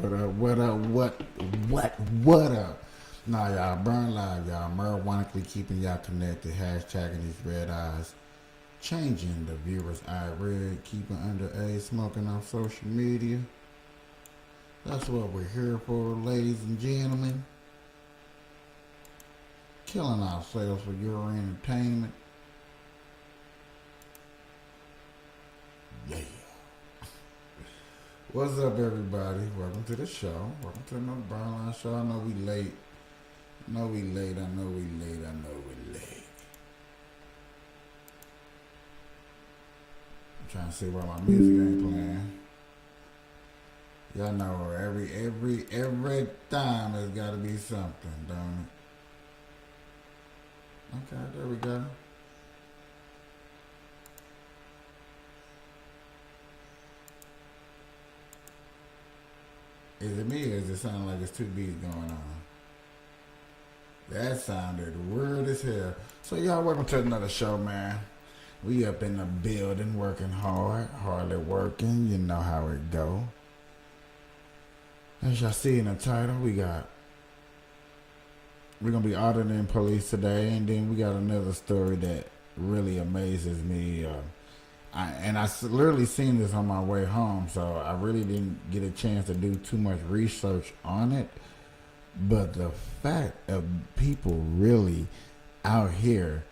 What up? Nah, y'all, burn live, y'all. Marijuanically keeping y'all connected. Hashtagging these red eyes. Changing the viewer's eye red. Keeping underage smoking on social media. That's what we're here for, ladies and gentlemen. Killing ourselves for your entertainment. Yeah. What's up, everybody? Welcome to the show. Welcome to another Burn Line Show. I know we late. I know we late. I'm trying to see why my music ain't playing. Y'all know every time there's got to be something, don't it? Okay, there we go. Is it me or does it sound like it's two beats going on? That sounded weird as hell. So y'all, welcome to another show, man. We up in the building working hardly working. You know how it go. As y'all see in the title, we're gonna be auditing police today, and then we got another story that really amazes me. I literally seen this on my way home, so I really didn't get a chance to do too much research on it. But the fact of people really out here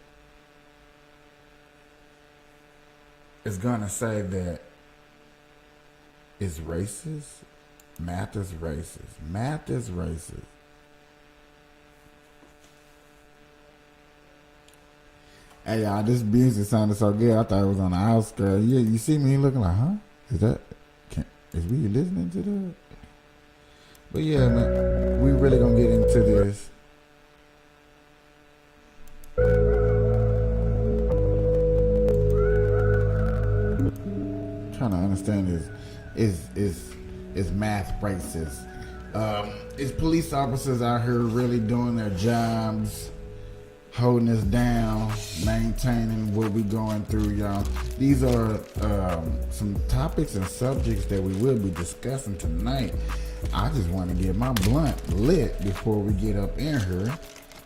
is gonna say that it's racist. Math is racist. Math is racist. Hey y'all, this music sounded so good. I thought it was on the outskirts. Yeah, you see me looking like, huh? Is we listening to that? But yeah, man, we really gonna get into this. Trying to understand is math racist? Is police officers out here really doing their jobs? Holding us down, maintaining what we're going through, y'all. These are some topics and subjects that we will be discussing tonight. I just want to get my blunt lit before we get up in here.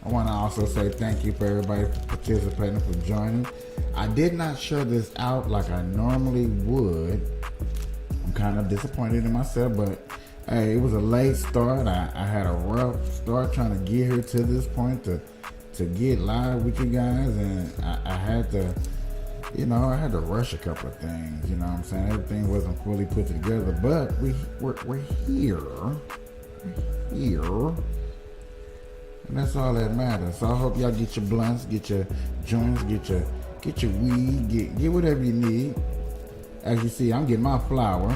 I want to also say thank you for everybody for participating, for joining. I did not share this out like I normally would. I'm kind of disappointed in myself, but hey, it was a late start. I had a rough start trying to get here to this point to get live with you guys, and I had to, I had to rush a couple of things, you know what I'm saying? Everything wasn't fully put together, but we're here. We're here. And that's all that matters. So I hope y'all get your blunts, get your joints, get your weed, get whatever you need. As you see, I'm getting my flour.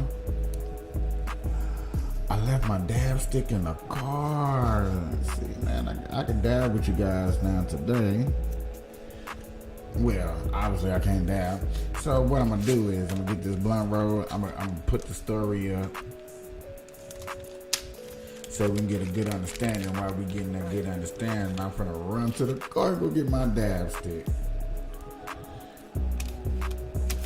I left my dab stick in the car. See, man, I can dab with you guys now today. Well, obviously I can't dab. So what I'm gonna do is I'm gonna get this blunt roll. I'm gonna put the story up so we can get a good understanding. While we getting that good understanding, I'm gonna run to the car and go get my dab stick.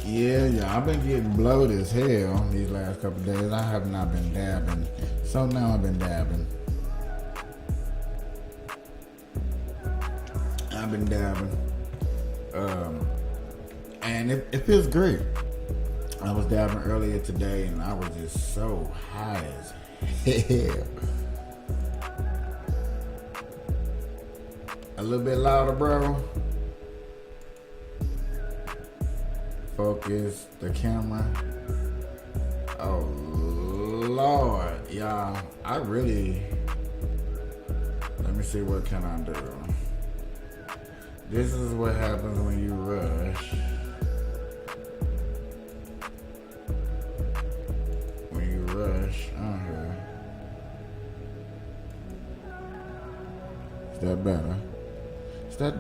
Yeah, I've been getting blowed as hell these last couple of days. I have not been dabbing. So now I've been dabbing. And it feels great. I was dabbing earlier today and I was just so high as hell. A little bit louder, bro. Focus the camera. Oh Lord, y'all, let me see, what can I do? This is what happens when you rush. Here. Is that better?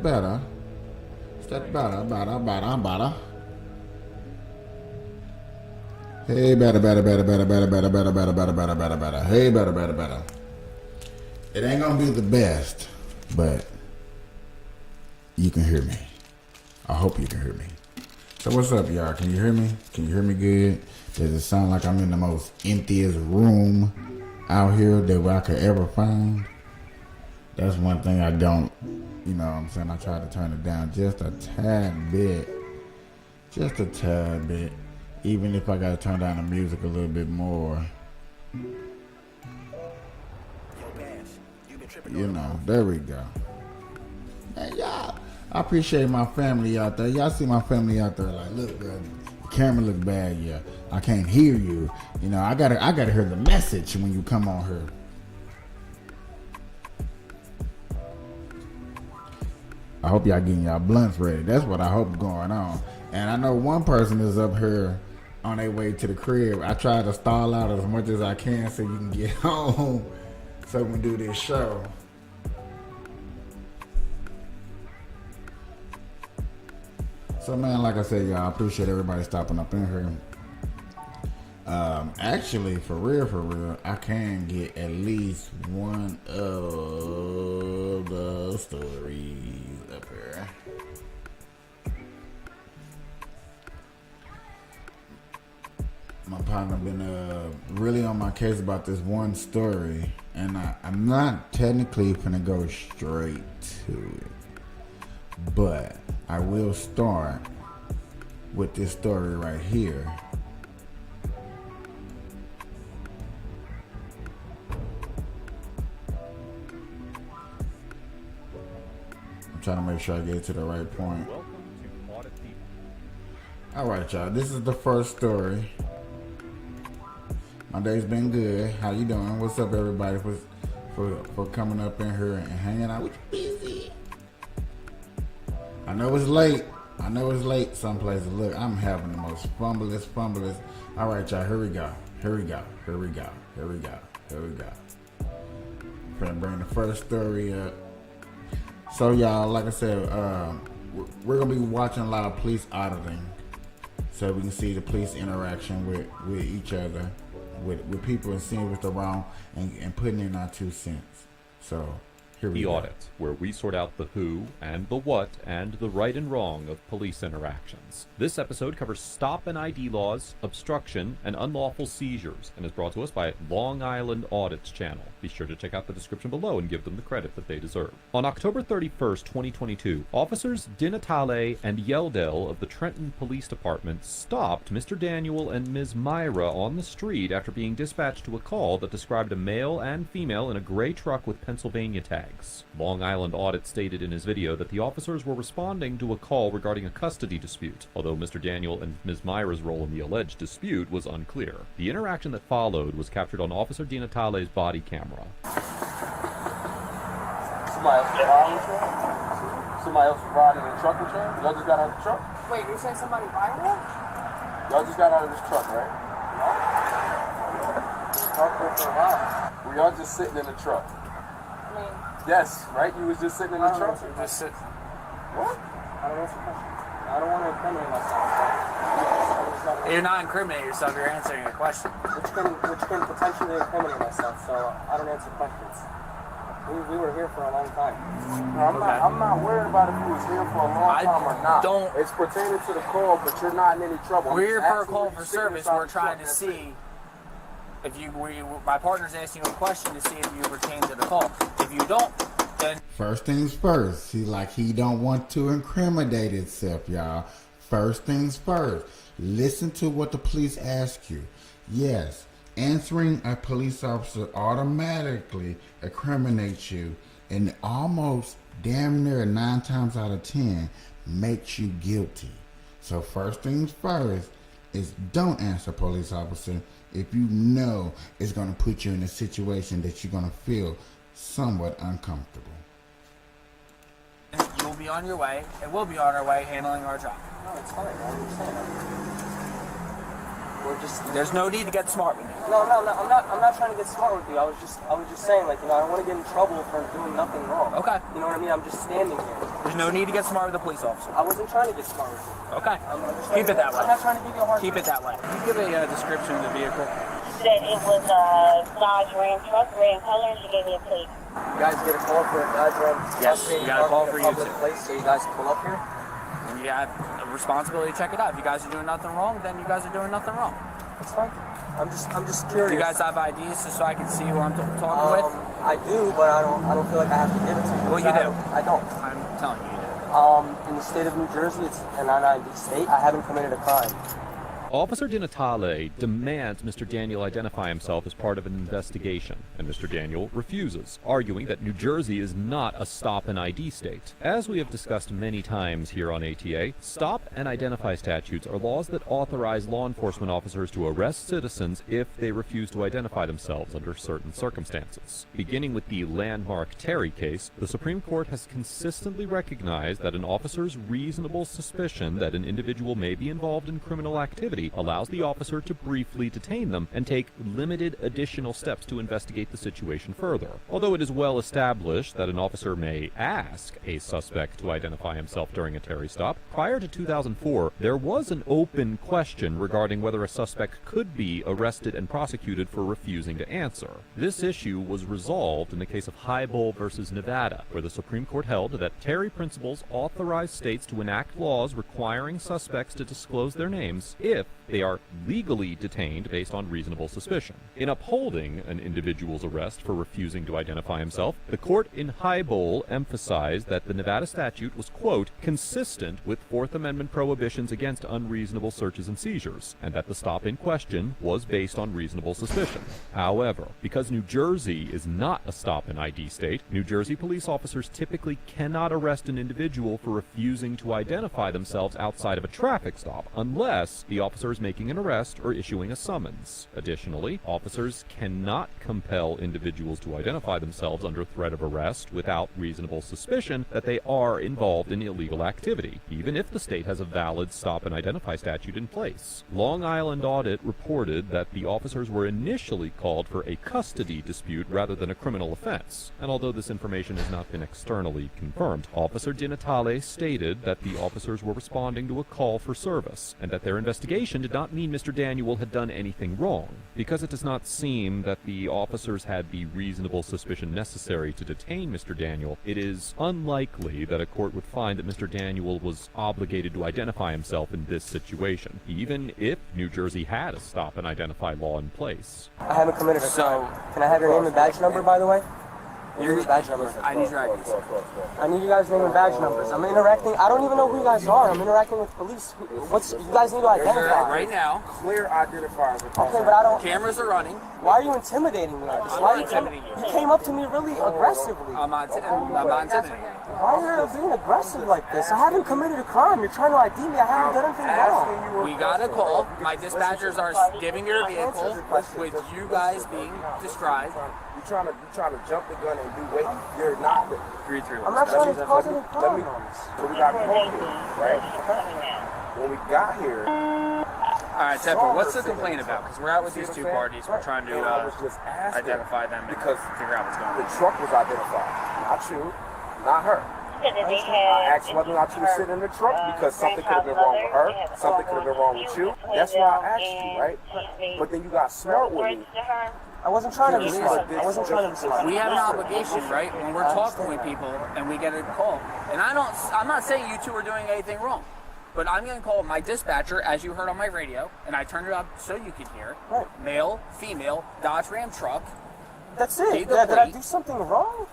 Better. Hey, better. Hey, better. It ain't gonna be the best, but you can hear me. I hope you can hear me. So what's up, y'all? Can you hear me? Can you hear me good? Does it sound like I'm in the most emptiest room out here that I could ever find. That's one thing I don't, you know what I'm saying? I try to turn it down just a tad bit. Just a tad bit. Even if I gotta turn down the music a little bit more. You know, there we go. And y'all, I appreciate my family out there. Y'all see my family out there like, look, the camera look bad, yeah. I can't hear you. You know, I gotta hear the message when you come on here. I hope y'all getting y'all blunts ready. That's what I hope going on. And I know one person is up here on their way to the crib. I try to stall out as much as I can so you can get home so we can do this show. So man, like I said, y'all, I appreciate everybody stopping up in here. Actually, for real, I can get at least one of the stories up here. My partner been really on my case about this one story, and I'm not technically gonna go straight to it, but I will start with this story right here. I'm trying to make sure I get to the right point. Welcome to Auditing. All right, y'all. This is the first story. My day's been good. How you doing? What's up, everybody, for coming up in here and hanging out with you? Busy. I know it's late some places. Look, I'm having the most fumblest. All right, y'all. Here we go. Gonna bring the first story up. So, y'all, like I said, we're gonna be watching a lot of police auditing, so we can see the police interaction with each other, with people, and seeing what's wrong and putting in our 2 cents. So here we The go. Audit, where we sort out the who and the what and the right and wrong of police interactions. This episode covers stop and ID laws, obstruction, and unlawful seizures, and is brought to us by Long Island Audit's channel. Be sure to check out the description below and give them the credit that they deserve. On October 31st, 2022, officers Di Natale and Yeldell of the Trenton Police Department stopped Mr. Daniel and Ms. Myra on the street after being dispatched to a call that described a male and female in a gray truck with Pennsylvania tags. Long Island Audit stated in his video that the officers were responding to a call regarding a custody dispute, although Mr. Daniel and Ms. Myra's role in the alleged dispute was unclear. The interaction that followed was captured on Officer Di Natale's body camera. Somebody else was riding in the truck with you? Y'all just got out of the truck? Wait, you're saying somebody riding it? Y'all just got out of this truck, right? Parked there for a while. Were y'all just sitting in the truck? I mean, Yes, right? You was just sitting in the truck? you're just sitting. What? I don't answer questions. I don't want to incriminate myself. You're not incriminating yourself, you're answering a question. Which can potentially incriminate myself, so I don't answer questions. We were here for a long time. No, I'm not worried about if you was here for a long time or not. It's pertaining to the call, but you're not in any trouble. We're here for a call for service. We're trying to see if my partner's asking you a question to see if you pertain to the call. If you don't, then... First things first. He don't want to incriminate himself, y'all. First things first. Listen to what the police ask you. Yes, answering a police officer automatically incriminates you, and almost damn near 9 times out of 10 makes you guilty. So first things first is don't answer police officer if you know it's going to put you in a situation that you're going to feel somewhat uncomfortable. You'll be on your way, and we'll be on our way handling our job. No, it's fine. I understand. There's no need to get smart with me. No. I'm not trying to get smart with you. I was just saying, like, I don't want to get in trouble for doing nothing wrong. Okay. You know what I mean? I'm just standing here. There's no need to get smart with the police officer. I wasn't trying to get smart with you. Okay. Keep it that way. I'm not trying to give you a hard time. Keep it that way. Can you give a description of the vehicle? That it was a Dodge Ram truck, red in color, and she gave me a plate. You guys get a call for a Dodge Ram? Yes, we got a call for you too. Place, so you guys pull up here? And you have a responsibility to check it out. If you guys are doing nothing wrong, then you guys are doing nothing wrong. That's fine. I'm just curious. Do you guys have IDs just so I can see who I'm talking with? I do, but I don't feel like I have to give it to you. Well, you do. I don't. I'm telling you, you do. In the state of New Jersey, it's a non-ID state. I haven't committed a crime. Officer Di Natale demands Mr. Daniel identify himself as part of an investigation, and Mr. Daniel refuses, arguing that New Jersey is not a stop and ID state. As we have discussed many times here on ATA, stop and identify statutes are laws that authorize law enforcement officers to arrest citizens if they refuse to identify themselves under certain circumstances. Beginning with the landmark Terry case, the Supreme Court has consistently recognized that an officer's reasonable suspicion that an individual may be involved in criminal activity allows the officer to briefly detain them and take limited additional steps to investigate the situation further. Although it is well established that an officer may ask a suspect to identify himself during a Terry stop, prior to 2004, there was an open question regarding whether a suspect could be arrested and prosecuted for refusing to answer. This issue was resolved in the case of Highbull versus Nevada, where the Supreme Court held that Terry principles authorize states to enact laws requiring suspects to disclose their names if they are legally detained based on reasonable suspicion. In upholding an individual's arrest for refusing to identify himself, the court in Highbull emphasized that the Nevada statute was, quote, consistent with Fourth Amendment prohibitions against unreasonable searches and seizures, and that the stop in question was based on reasonable suspicion. However, because New Jersey is not a stop and ID state, New Jersey police officers typically cannot arrest an individual for refusing to identify themselves outside of a traffic stop unless the officer is making an arrest or issuing a summons. Additionally, officers cannot compel individuals to identify themselves under threat of arrest without reasonable suspicion that they are involved in illegal activity, even if the state has a valid stop and identify statute in place. Long Island Audit reported that the officers were initially called for a custody dispute rather than a criminal offense, and although this information has not been externally confirmed, Officer Di Natale stated that the officers were responding to a call for service, and that their investigation did not mean Mr. Daniel had done anything wrong. Because it does not seem that the officers had the reasonable suspicion necessary to detain Mr. Daniel, it is unlikely that a court would find that Mr. Daniel was obligated to identify himself in this situation, even if New Jersey had a stop and identify law in place. I haven't committed a crime. Can I have your name and badge number, by the way? Your badge numbers. I need your IDs. I need you guys' name and badge numbers. I'm interacting. I don't even know who you guys are. I'm interacting with police. You guys need to identify. Right now. Clear identifiers. Okay, but I don't. Cameras are running. Why are you intimidating me like this? I'm not intimidating you. You came up to me really aggressively. I'm not intimidating you. Why are you being aggressive like this? I haven't committed a crime. You're trying to ID me. I haven't done anything wrong. We got a call. My dispatchers are giving your vehicle with you guys being described. You're trying to jump the gun and do what you're not. I'm not trying to cause any problems. So we got called here, right? When we got here. All right, Tepper, what's the complaint about? Because we're out with these two parties. We're trying to identify them because and figure out what's going on. The truck was identified. Not you, not her. I asked whether or not you were sitting in the truck because something could have been wrong with her, something could have been wrong with you. That's why I asked you, right? But then you got smart with me. I wasn't trying to be smart. We have an obligation, right? When we're talking with people and we get a call. And I'm not saying you two are doing anything wrong. But I'm going to call my dispatcher, as you heard on my radio, and I turned it up so you could hear. Right. Male, female, Dodge Ram truck. That's it. Did I do something wrong?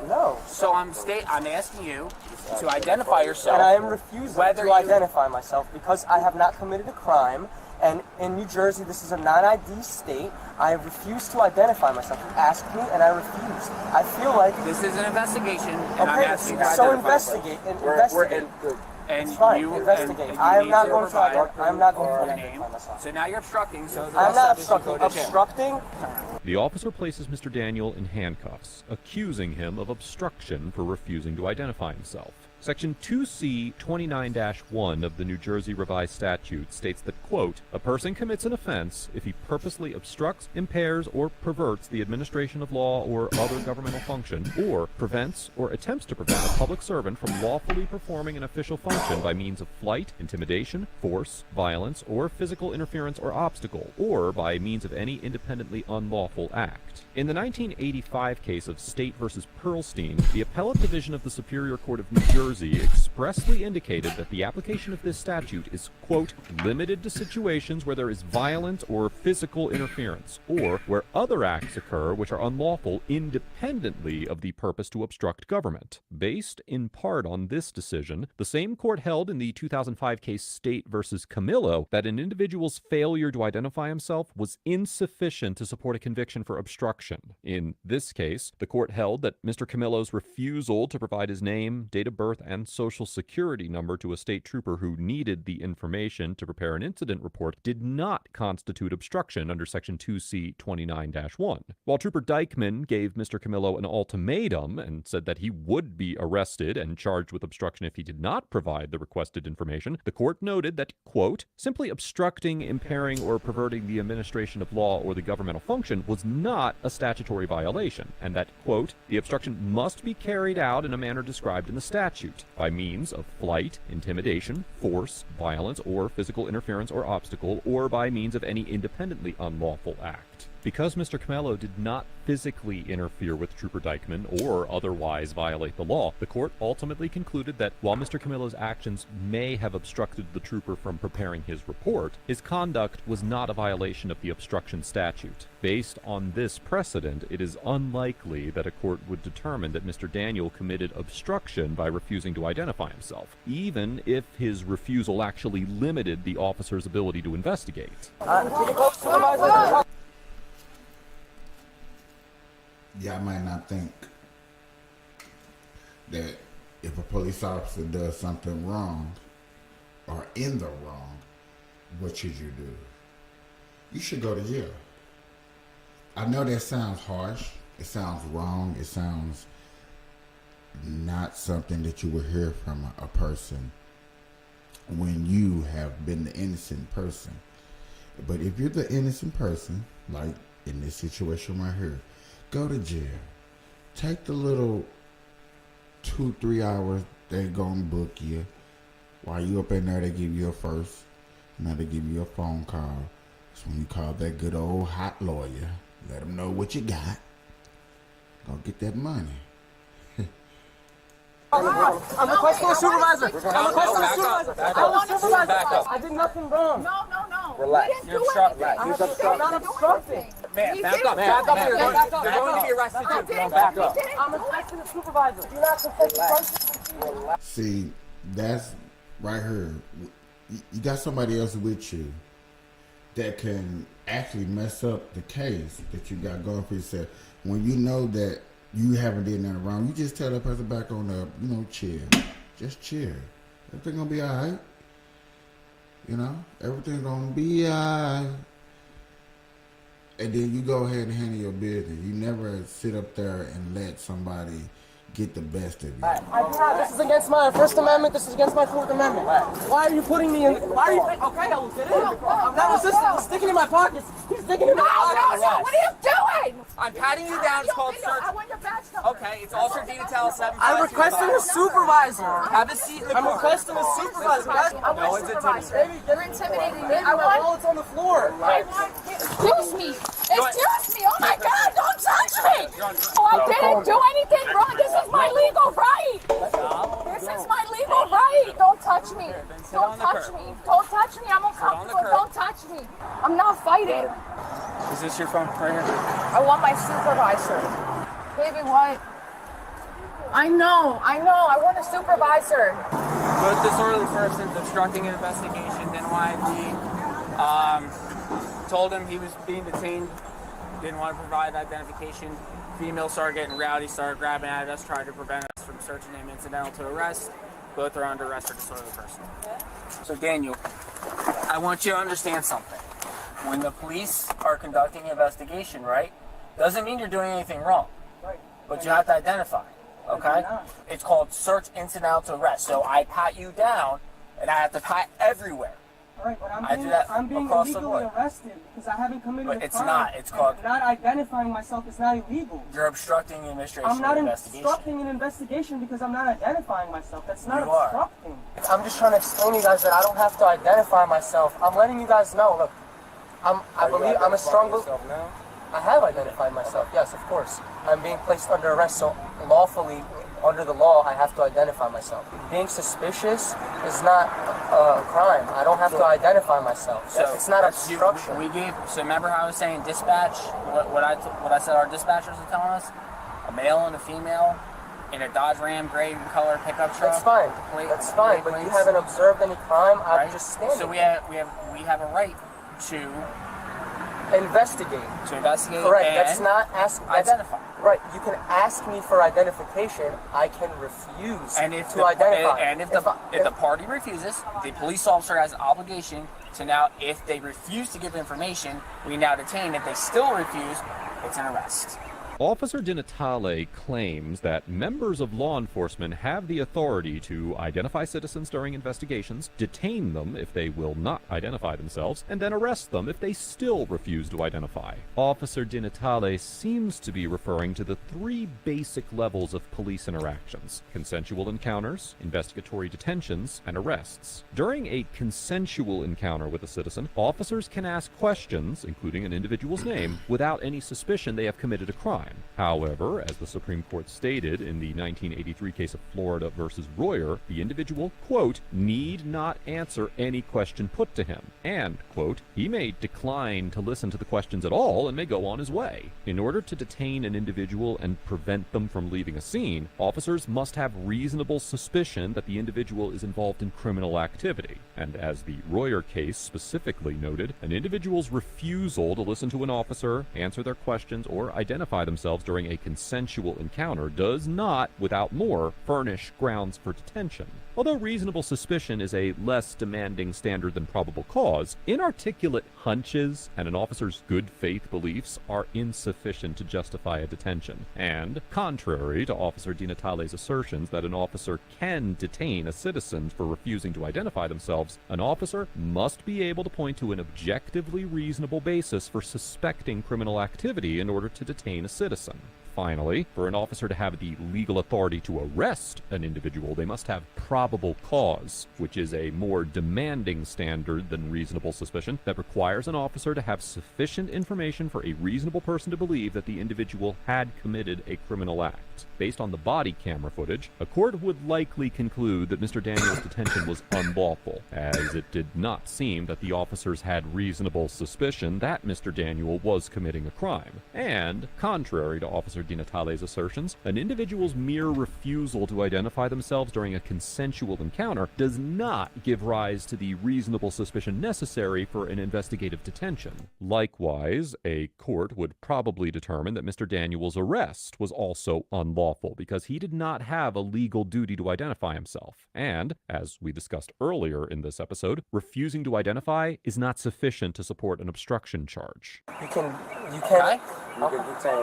No. So I'm asking you to identify yourself. And I am refusing to identify myself because I have not committed a crime. And in New Jersey, this is a non-ID state. I refuse to identify myself. You asked me, and I refused. I feel like this is an investigation, and I'm asking you to so investigate. Investigate. And it's fine. you investigate. And I am not going to your identify name. myself. So now you're obstructing. So I'm not obstructing. Obstructing. The officer places Mr. Daniel in handcuffs, accusing him of obstruction for refusing to identify himself. Section 2C 29-1 of the New Jersey Revised Statute states that, quote, a person commits an offense if he purposely obstructs, impairs, or perverts the administration of law or other governmental function, or prevents or attempts to prevent a public servant from lawfully performing an official function by means of flight, intimidation, force, violence, or physical interference or obstacle, or by means of any independently unlawful act. In the 1985 case of State v. Pearlstein, the Appellate Division of the Superior Court of New Jersey Jersey expressly indicated that the application of this statute is, quote, limited to situations where there is violent or physical interference, or where other acts occur which are unlawful independently of the purpose to obstruct government. Based in part on this decision, the same court held in the 2005 case State versus Camillo that an individual's failure to identify himself was insufficient to support a conviction for obstruction. In this case, the court held that Mr. Camillo's refusal to provide his name, date of birth, and social security number to a state trooper who needed the information to prepare an incident report did not constitute obstruction under Section 2C 29-1. While Trooper Dykeman gave Mr. Camillo an ultimatum and said that he would be arrested and charged with obstruction if he did not provide the requested information, the court noted that, quote, simply obstructing, impairing, or perverting the administration of law or the governmental function was not a statutory violation, and that, quote, the obstruction must be carried out in a manner described in the statute, by means of flight, intimidation, force, violence, or physical interference or obstacle, or by means of any independently unlawful act. Because Mr. Camillo did not physically interfere with Trooper Dykeman or otherwise violate the law, the court ultimately concluded that while Mr. Camillo's actions may have obstructed the trooper from preparing his report, his conduct was not a violation of the obstruction statute. Based on this precedent, it is unlikely that a court would determine that Mr. Daniel committed obstruction by refusing to identify himself, even if his refusal actually limited the officer's ability to investigate. Y'all might not think that if a police officer does something wrong or in the wrong, what should you do? You should go to jail. I know that sounds harsh. It sounds wrong. It sounds not something that you would hear from a person when you have been the innocent person. But if you're the innocent person, like in this situation right here, go to jail. Take the little 2-3 hours they gonna book you. While you up in there, they give you a first. Now they give you a phone call. That's when you call that good old hot lawyer. Let them know what you got. Go get that money. I'm requesting a supervisor. I'm requesting a supervisor. I want a supervisor. I did nothing wrong. No. Relax. You're obstructing. I'm not obstructing. Man, back up. Back up. You're going to be arrested too. Back up. I'm requesting a supervisor. Do not confess the person. See, that's right here. You got somebody else with you that can actually mess up the case that you got going for yourself. When you know that you haven't done nothing wrong, you just tell that person back on up, chill. Just chill. Everything gonna be alright. Everything's gonna be alright. And then you go ahead and handle your business. You never sit up there and let somebody get the best of you. This is against my First Amendment. This is against my Fourth Amendment. Why are you putting me in? Why are you? Okay, I will fit in. I'm not resisting. He's sticking in my pockets. He's sticking in my pockets. No, what are you doing? I'm patting you down. It's called search. I want your badge number. Okay, it's Officer Detail 7. I'm requesting a supervisor. Have a seat in the I'm requesting a supervisor. I want a supervisor. You're intimidating me. I want. Wallets on the floor. Excuse me. Excuse me. Oh my God! Don't touch me. Oh, I didn't do anything wrong. This is my legal right. This is my legal right. Don't touch me. Don't touch me. Don't touch me. I'm uncomfortable. Don't touch me. I'm not fighting. Is this your phone right here? I want my supervisor. Baby, what? I know. I want a supervisor. Both disorderly persons obstructing an investigation, didn't want to be. Told him he was being detained, didn't want to provide identification. Female started getting rowdy, started grabbing at us, tried to prevent us from searching him incidental to arrest. Both are under arrest for disorderly person. So Daniel, I want you to understand something. When the police are conducting an investigation, right, doesn't mean you're doing anything wrong. But you have to identify, okay? It's called search incidental to arrest. So I pat you down, and I have to pat everywhere. All right, but I'm being across the illegally board. arrested because I haven't committed a crime. But it's not. It's called. Not identifying myself is not illegal. You're obstructing the administration I'm not of investigation. obstructing an investigation because I'm not identifying myself. That's not You are. obstructing. I'm just trying to explain to you guys that I don't have to identify myself. I'm letting you guys know. Look, I believe I'm a strong believer. I have identified myself. Yes, of course. I'm being placed under arrest, so lawfully under the law, I have to identify myself. Being suspicious is not a crime. I don't have to identify myself. So it's not obstruction. So remember how I was saying dispatch? What I said our dispatchers are telling us? A male and a female in a Dodge Ram gray color pickup truck. That's fine. That's fine. But you haven't observed any crime. I'm just standing. So we have a right to investigate. Correct. That's not identify. Right. You can ask me for identification. I can refuse to identify. And if the party refuses, the police officer has an obligation to now, if they refuse to give information, we now detain. If they still refuse, it's an arrest. Officer Di Natale claims that members of law enforcement have the authority to identify citizens during investigations, detain them if they will not identify themselves, and then arrest them if they still refuse to identify. Officer Di Natale seems to be referring to the three basic levels of police interactions: consensual encounters, investigatory detentions, and arrests. During a consensual encounter with a citizen, officers can ask questions, including an individual's name, without any suspicion they have committed a crime. However, as the Supreme Court stated in the 1983 case of Florida versus Royer, the individual, quote, need not answer any question put to him, and, quote, he may decline to listen to the questions at all and may go on his way. In order to detain an individual and prevent them from leaving a scene, officers must have reasonable suspicion that the individual is involved in criminal activity. And as the Royer case specifically noted, an individual's refusal to listen to an officer, answer their questions, or identify themselves during a consensual encounter does not, without more, furnish grounds for detention. Although reasonable suspicion is a less demanding standard than probable cause, inarticulate hunches and an officer's good faith beliefs are insufficient to justify a detention. And, contrary to Officer Di Natale's assertions that an officer can detain a citizen for refusing to identify themselves, an officer must be able to point to an objectively reasonable basis for suspecting criminal activity in order to detain a citizen. Finally, for an officer to have the legal authority to arrest an individual, they must have probable cause, which is a more demanding standard than reasonable suspicion that requires an officer to have sufficient information for a reasonable person to believe that the individual had committed a criminal act. Based on the body camera footage, a court would likely conclude that Mr. Daniel's detention was unlawful, as it did not seem that the officers had reasonable suspicion that Mr. Daniel was committing a crime. And, contrary to Officer Di Natale's assertions, an individual's mere refusal to identify themselves during a consensual encounter does not give rise to the reasonable suspicion necessary for an investigative detention. Likewise, a court would probably determine that Mr. Daniel's arrest was also unlawful because he did not have a legal duty to identify himself. And, as we discussed earlier in this episode, refusing to identify is not sufficient to support an obstruction charge. You can detain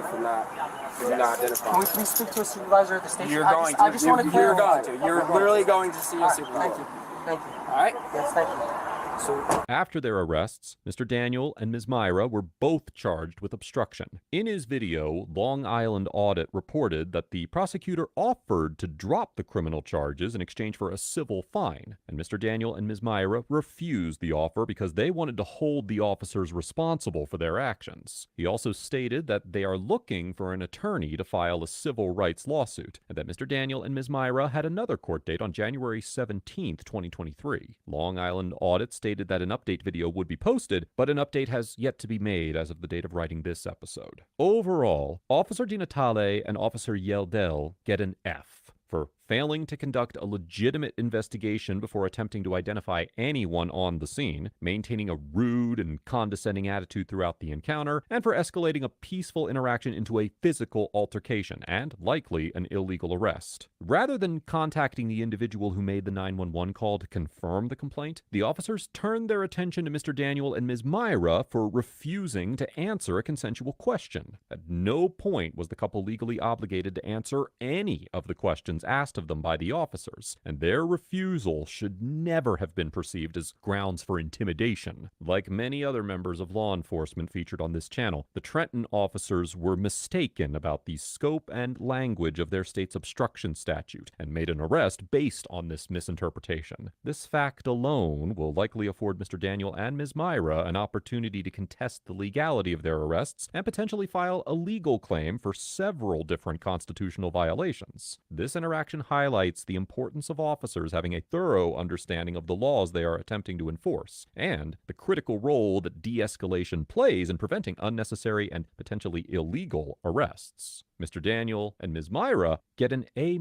for not identifying. Can we please speak to a supervisor at the station? I just want to clarify. You're literally going to see a supervisor. Thank you. All right? Yes, thank you. After their arrests, Mr. Daniel and Ms. Myra were both charged with obstruction. In his video, Long Island Audit reported that the prosecutor offered to drop the criminal charges in exchange for a civil fine, and Mr. Daniel and Ms. Myra refused the offer because they wanted to hold the officers responsible for their actions. He also stated that they are looking for an attorney to file a civil rights lawsuit, and that Mr. Daniel and Ms. Myra had another court date on January 17, 2023. Long Island Audit stated that an update video would be posted, but an update has yet to be made as of the date of writing this episode. Overall, Officer Di Natale and Officer Yeldell get an F for failing to conduct a legitimate investigation before attempting to identify anyone on the scene, maintaining a rude and condescending attitude throughout the encounter, and for escalating a peaceful interaction into a physical altercation, and likely an illegal arrest. Rather than contacting the individual who made the 911 call to confirm the complaint, the officers turned their attention to Mr. Daniel and Ms. Myra for refusing to answer a consensual question. At no point was the couple legally obligated to answer any of the questions asked of them by the officers, and their refusal should never have been perceived as grounds for intimidation. Like many other members of law enforcement featured on this channel, the Trenton officers were mistaken about the scope and language of their state's obstruction statute and made an arrest based on this misinterpretation. This fact alone will likely afford Mr. Daniel and Ms. Myra an opportunity to contest the legality of their arrests and potentially file a legal claim for several different constitutional violations. This interaction highlights the importance of officers having a thorough understanding of the laws they are attempting to enforce, and the critical role that de-escalation plays in preventing unnecessary and potentially illegal arrests. Mr. Daniel and Ms. Myra get an A-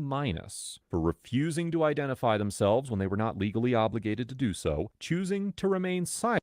for refusing to identify themselves when they were not legally obligated to do so, choosing to remain silent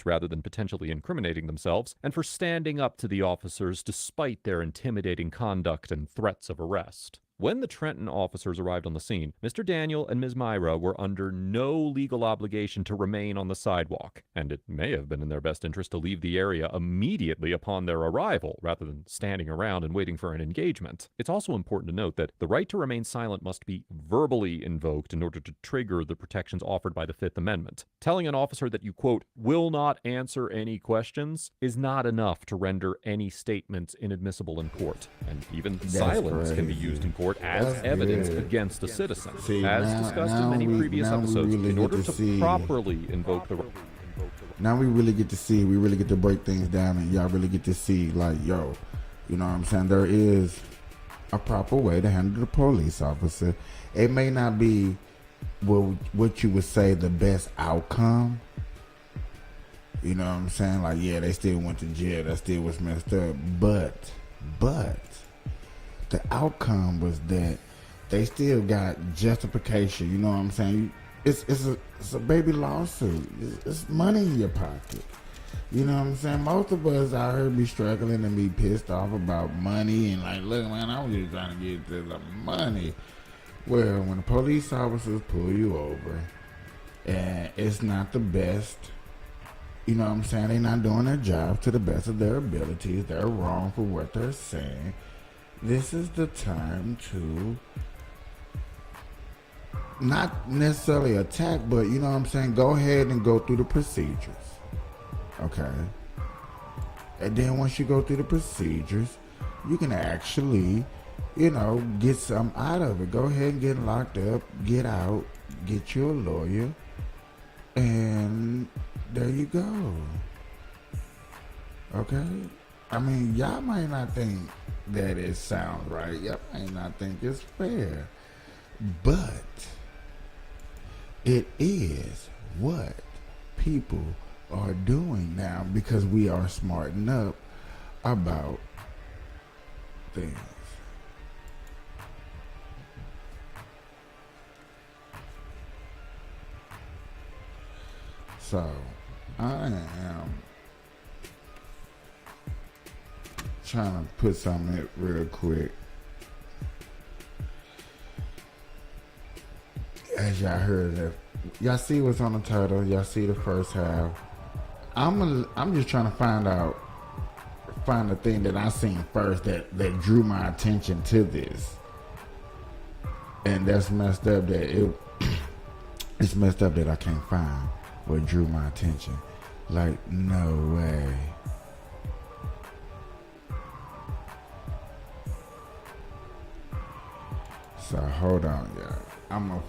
rather than potentially incriminating themselves, and for standing up to the officers despite their intimidating conduct and threats of arrest. When the Trenton officers arrived on the scene, Mr. Daniel and Ms. Myra were under no legal obligation to remain on the sidewalk, and it may have been in their best interest to leave the area immediately upon their arrival, rather than standing around and waiting for an engagement. It's also important to note that the right to remain silent must be verbally invoked in order to trigger the protections offered by the Fifth Amendment. Telling an officer that you, quote, will not answer any questions is not enough to render any statements inadmissible in court, and even silence can be used in court as evidence against a citizen. As discussed in many previous episodes, in order to properly invoke the... Now we really get to break things down, and y'all really get to see, like, yo, you know what I'm saying? There is a proper way to handle the police officer. It may not be what you would say the best outcome. You know what I'm saying? Like, yeah, they still went to jail. That still was messed up. But the outcome was that they still got justification. You know what I'm saying? It's a baby lawsuit. It's money in your pocket. You know what I'm saying? Most of us out here be struggling and be pissed off about money and like, look, man, I was just trying to get to the money. Well, when the police officers pull you over and it's not the best, you know what I'm saying? They're not doing their job to the best of their abilities. They're wrong for what they're saying. This is the time to not necessarily attack, but you know what I'm saying? Go ahead and go through the procedures. Okay. And then once you go through the procedures, you can actually, you know, get something out of it. Go ahead and get locked up, get out, get you a lawyer, and there you go. Okay? I mean, y'all might not think that it sounds right. Y'all might not think it's fair. But it is what people are doing now because we are smarting up about things. So, I am trying to put something in real quick. As y'all heard that, y'all see what's on the title. Y'all see the first half. I'm just trying to find the thing that I seen first that drew my attention to this, and that's messed up. That it's messed up that I can't find what drew my attention. Like, no way. So hold on, y'all.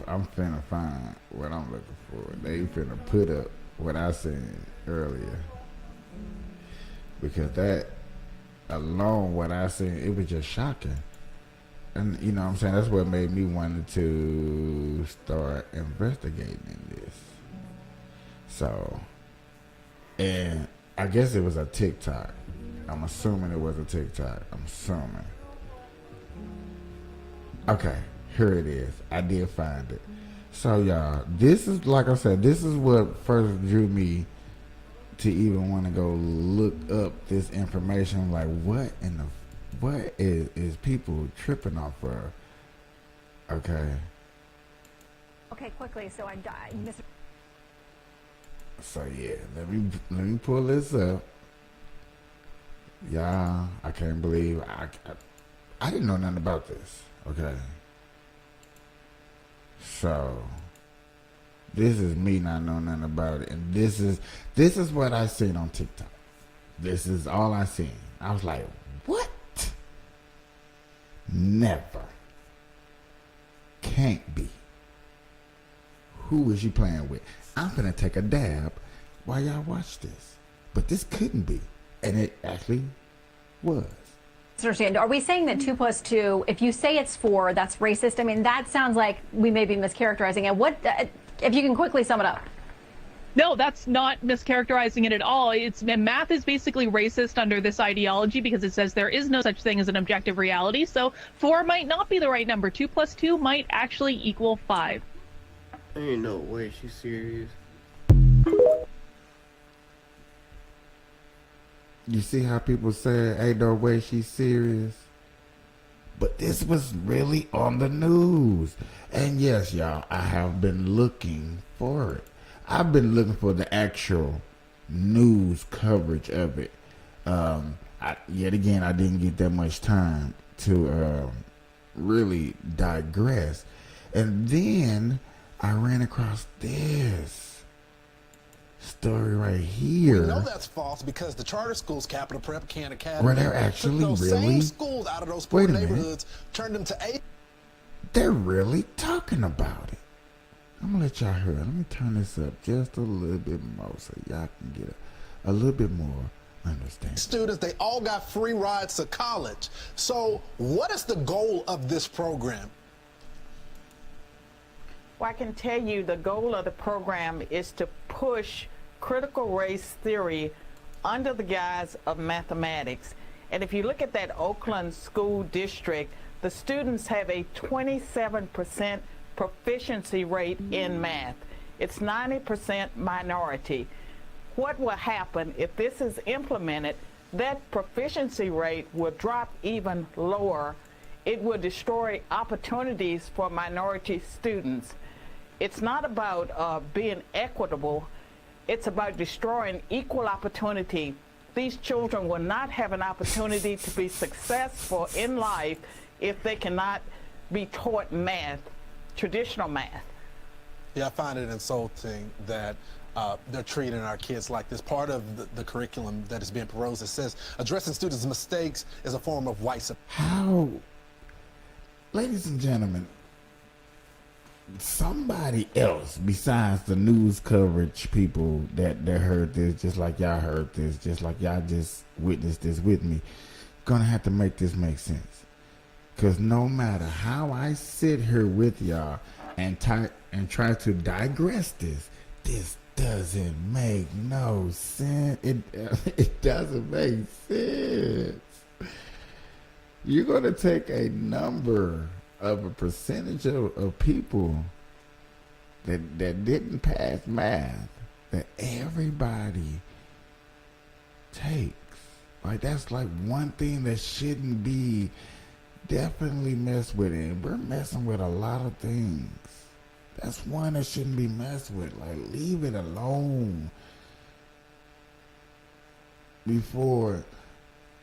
I'm finna find what I'm looking for. They finna put up what I seen earlier, because that alone, what I seen, it was just shocking. And you know what I'm saying? That's what made me want to start investigating this. So, and I guess it was a TikTok. I'm assuming it was a TikTok. I'm assuming. Okay, here it is. I did find it. So y'all, this is, like I said, this is what first drew me to even want to go look up this information. Like, what is people tripping off for? Okay. Okay, quickly. So I missed. So yeah, let me pull this up. Yeah, I can't believe I didn't know nothing about this. Okay. So this is me not knowing nothing about it. And this is what I seen on TikTok. This is all I seen. I was like, what? Never. Can't be. Who is you playing with? I'm gonna take a dab while y'all watch this. But this couldn't be. And it actually was. Understand. Are we saying that 2 + 2, if you say it's 4, that's racist? I mean, that sounds like we may be mischaracterizing it. What, if you can quickly sum it up? No, that's not mischaracterizing it at all. Math is basically racist under this ideology because it says there is no such thing as an objective reality. So 4 might not be the right number. 2 + 2 might actually equal 5. Ain't no way she's serious. You see how people say, ain't no way she's serious? But this was really on the news. And yes, y'all, I have been looking for it. I've been looking for the actual news coverage of it. Yet again, I didn't get that much time to really digress. And then I ran across this story right here. We know that's false because the charter schools, Capital Prep, Khan Academy, where they're actually took those really same schools out of those poor neighborhoods, turned them to eight. They're really talking about it. I'm gonna let y'all hear it. Let me turn this up just a little bit more so y'all can get a little bit more understanding. Students, they all got free rides to college. So what is the goal of this program? Well, I can tell you the goal of the program is to push critical race theory under the guise of mathematics. And if you look at that Oakland school district, the students have a 27% proficiency rate in math. It's 90% minority. What will happen if this is implemented? That proficiency rate will drop even lower. It will destroy opportunities for minority students. It's not about being equitable. It's about destroying equal opportunity. These children will not have an opportunity to be successful in life if they cannot be taught math, traditional math. Yeah, I find it insulting that they're treating our kids like this. Part of the curriculum that is being proposed, it says addressing students' mistakes is a form of white supremacy. How? Ladies and gentlemen, somebody else besides the news coverage people that heard this, just like y'all heard this, just like y'all just witnessed this with me, gonna have to make this make sense. Because no matter how I sit here with y'all and try to digress this doesn't make no sense. It doesn't make sense. You're gonna take a number of a percentage of people that didn't pass math that everybody takes. Like, that's like one thing that shouldn't be definitely messed with. And we're messing with a lot of things. That's one that shouldn't be messed with. Like, leave it alone. Before,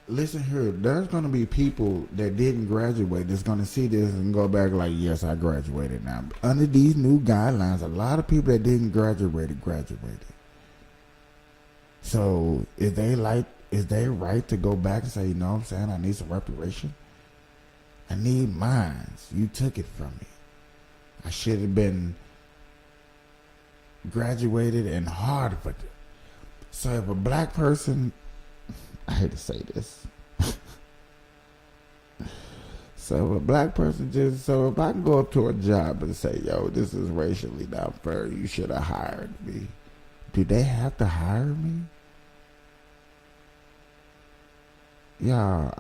listen here, there's going to be people that didn't graduate that's going to see this and go back like, yes, I graduated now. Under these new guidelines, a lot of people that didn't graduated. So is they right to go back and say, you know what I'm saying, I need some reparation? I need mine. You took it from me. I should have been graduated and hard for it. So if a black person, I hate to say this. So if a black person if I can go up to a job and say, yo, this is racially not fair, you should have hired me. Do they have to hire me? Yeah,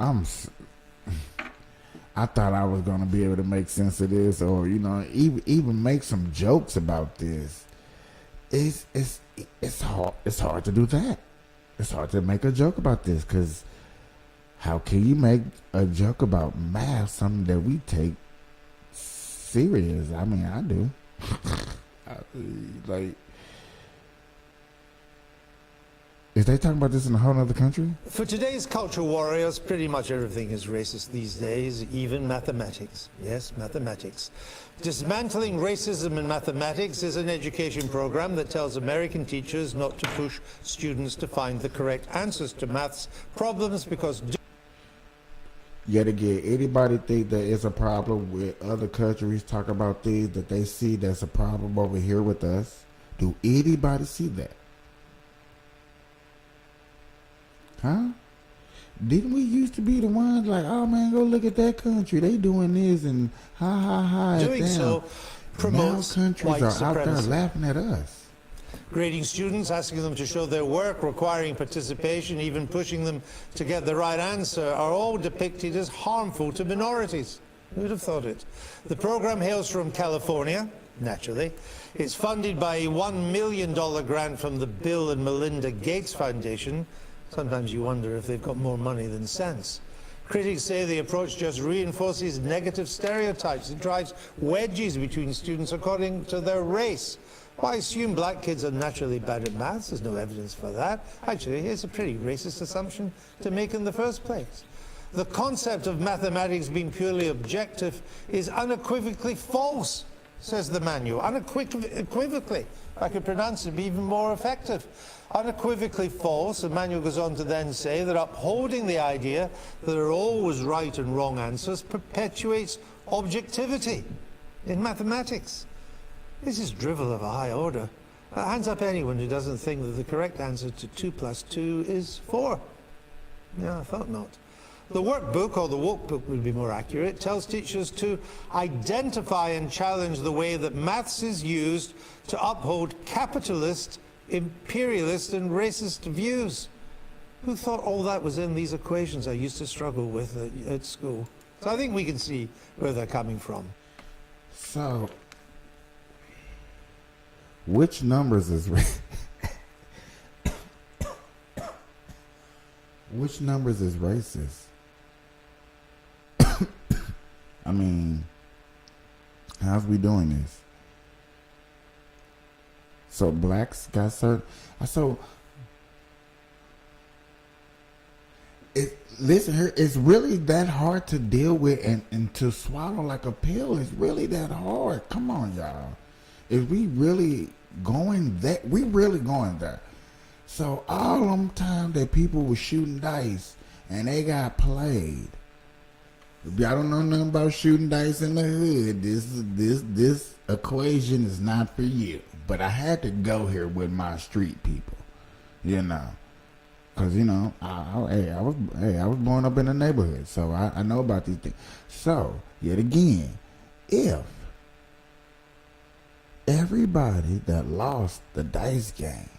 I thought I was gonna be able to make sense of this, or even make some jokes about this. It's hard. It's hard to do that. It's hard to make a joke about this, because how can you make a joke about math, something that we take serious? I mean, I do. Is they talking about this in a whole other country? For today's culture warriors, pretty much everything is racist these days, even mathematics. Yes, mathematics. Dismantling Racism in Mathematics is an education program that tells American teachers not to push students to find the correct answers to maths problems because... Yet again, anybody think that it's a problem with other countries talk about things that they see that's a problem over here with us? Do anybody see that? Huh? Didn't we used to be the ones like, oh man, go look at that country, they doing this and ha ha ha. Doing so promotes now countries white are supremacy. out there laughing at us. Grading students, asking them to show their work, requiring participation, even pushing them to get the right answer, are all depicted as harmful to minorities. Who would have thought it? The program hails from California, naturally. It's funded by a $1 million grant from the Bill and Melinda Gates Foundation. Sometimes you wonder if they've got more money than sense. Critics say the approach just reinforces negative stereotypes. It drives wedges between students according to their race. Why assume black kids are naturally bad at maths? There's no evidence for that. Actually, it's a pretty racist assumption to make in the first place. The concept of mathematics being purely objective is unequivocally false, says the manual. Unequivocally. If I could pronounce it, it'd be even more effective. Unequivocally false. The manual goes on to then say that upholding the idea that there are always right and wrong answers perpetuates objectivity in mathematics. This is drivel of a high order. Hands up anyone who doesn't think that the correct answer to 2 + 2 is 4. No, I thought not. The workbook, or the woke book would be more accurate, tells teachers to identify and challenge the way that maths is used to uphold capitalist, imperialist and racist views. Who thought all that was in these equations I used to struggle with at school? So I think we can see where they're coming from. So, which numbers is which numbers is racist? I mean, how's we doing this? So blacks got certain. So listen here, it's really that hard to deal with and to swallow like a pill. It's really that hard. Come on, y'all. If we really going that, we really going there. So all them times that people were shooting dice and they got played. If y'all don't know nothing about shooting dice in the hood, this equation is not for you. But I had to go here with my street people, you know, because you know I was born up in the neighborhood, so I know about these things. So yet again, if everybody that lost the dice game,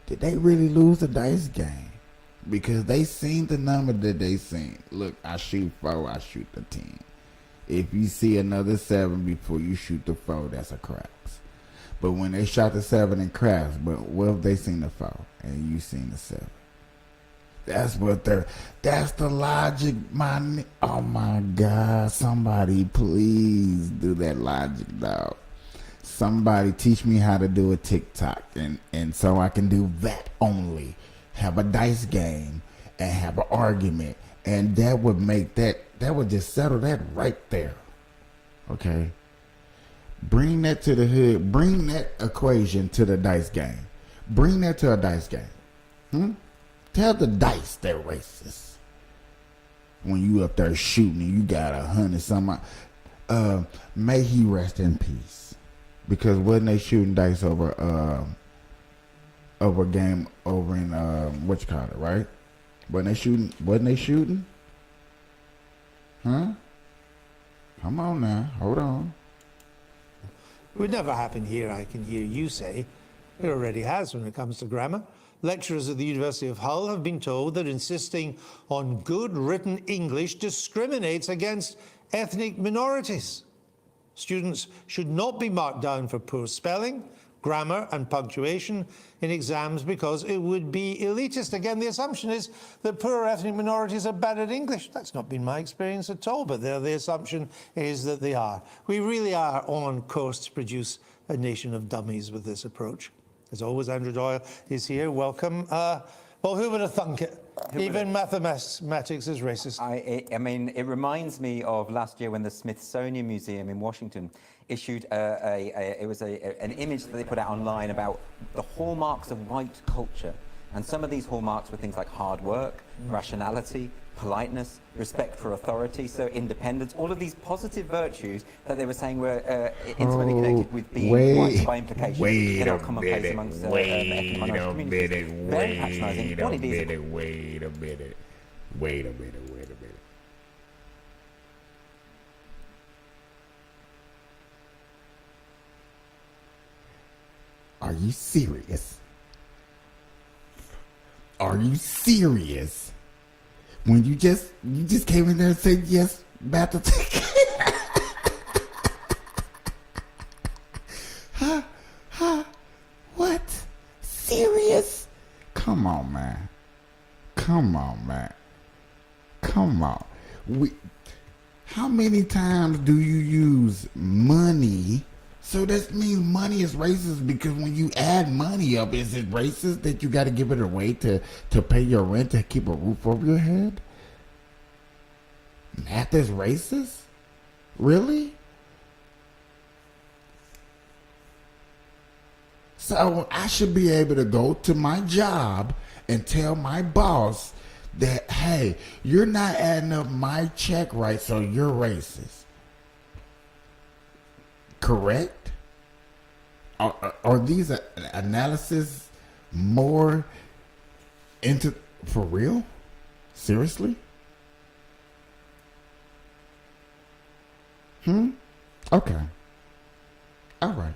did they really lose the dice game? Because they seen the number that they seen. Look, I shoot 4, I shoot the 10. If you see another 7 before you shoot the 4, that's a craps. But when they shot the 7 and craps, but what if they seen the 4 and you seen the 7? That's the logic, oh my God, somebody please do that logic, dog. Somebody teach me how to do a TikTok and so I can do that only. Have a dice game and have an argument, and that would make that would just settle that right there. Okay, bring that to the hood. Bring that equation to the dice game. Bring that to a dice game. Tell the dice they're racist when you up there shooting and you got 100 something. May he rest in peace, because wasn't they shooting dice over a game over in what you call it, right? Wasn't they shooting? Huh? Come on now, hold on. It would never happen here, I can hear you say. It already has when it comes to grammar. Lecturers at the University of Hull have been told that insisting on good written English discriminates against ethnic minorities. Students should not be marked down for poor spelling, grammar and punctuation in exams because it would be elitist. Again, the assumption is that poor ethnic minorities are bad at English. That's not been my experience at all, but the assumption is that they are. We really are on course to produce a nation of dummies with this approach. As always, Andrew Doyle is here. Welcome. Well, who would have thunk it? Even mathematics is racist. I mean, it reminds me of last year when the Smithsonian Museum in Washington issued an image that they put out online about the hallmarks of white culture. And some of these hallmarks were things like hard work, rationality, politeness, respect for authority, so independence, all of these positive virtues that they were saying were intimately connected with being white by implication. They're not commonplace amongst ethnic minority communities. Very patronising. What it is. Wait a minute. Are you serious? Are you serious? When you just came in there and said yes, about to take What? Serious? Come on, man. Come on. How many times do you use money? So that means money is racist because when you add money up, is it racist that you got to give it away to pay your rent, to keep a roof over your head? Math is racist? Really? So I should be able to go to my job and tell my boss that, hey, you're not adding up my check right, so you're racist. Correct? Are these analysis more into, for real? Seriously? Okay. All right.